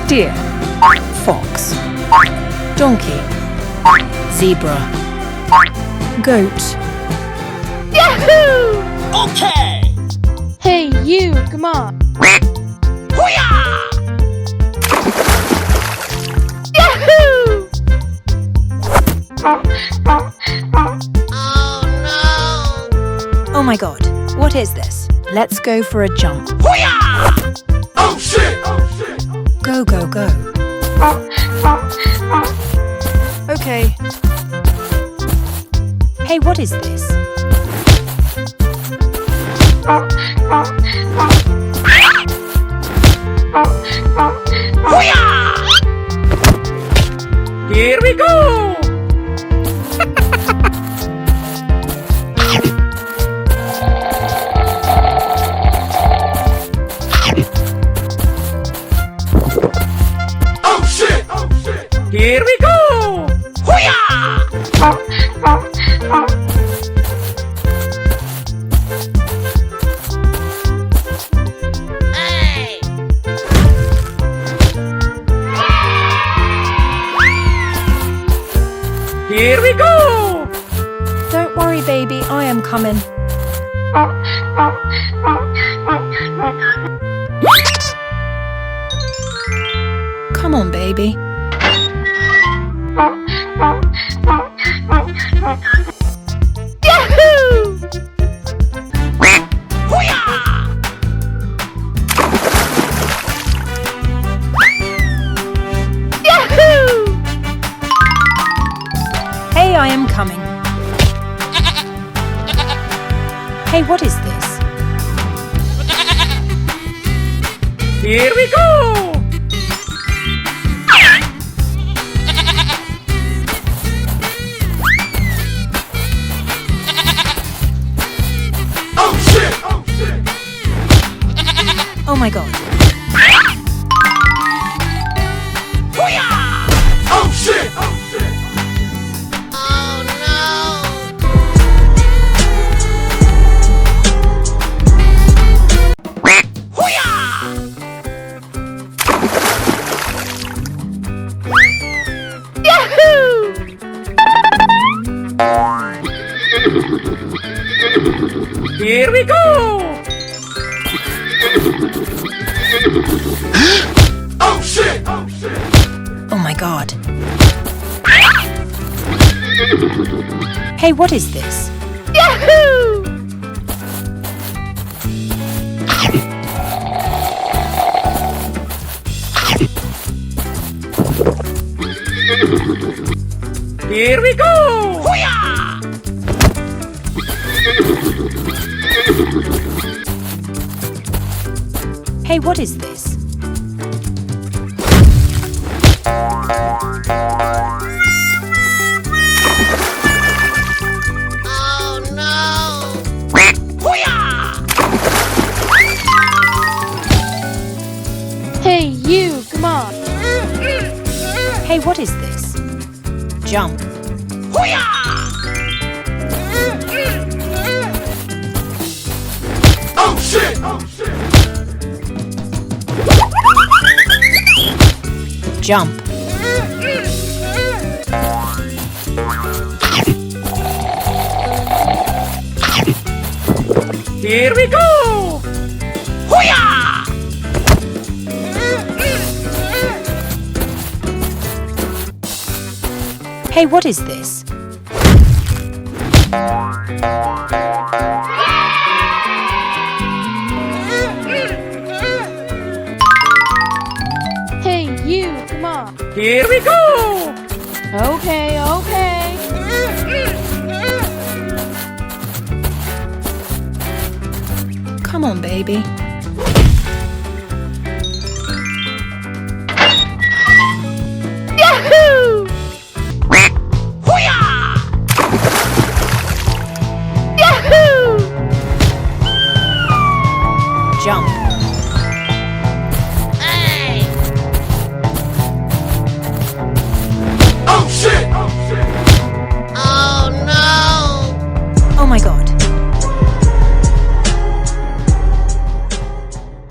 Deer, fox, donkey, zebra, goat. Yahoo! Okay! Hey, you, come on. Hoo-yah! Yahoo! Oh my god, what is this? Let's go for a jump. Hoo-yah! Oh shit! Oh shit! Go, go, go. Okay. Hey, what is this? Hoo-yah! Here we go! Oh shit! Oh shit! Here we go! Hoo-yah! Hey! Here we go! Don't worry, baby, I am coming. Come on, baby. Yahoo! Hoo-yah! Yahoo! Hey, I am coming. Hey, what is this? Here we go! Oh shit! Oh shit! Oh my god. Hoo-yah! Oh shit! Oh shit! Oh no! Hoo-yah! Yahoo! Here we go! Oh shit! Oh shit! Oh my god. Hey, what is this? Yahoo! Here we go! Hoo-yah! Hey, what is this? Oh no! Hoo-yah! Hey, you, come on. Hey, what is this? Jump. Hoo-yah! Oh shit! Oh shit! Jump. Here we go! Hoo-yah! Hey, what is this? Hey, you, come on. Here we go! Okay, okay. Come on, baby.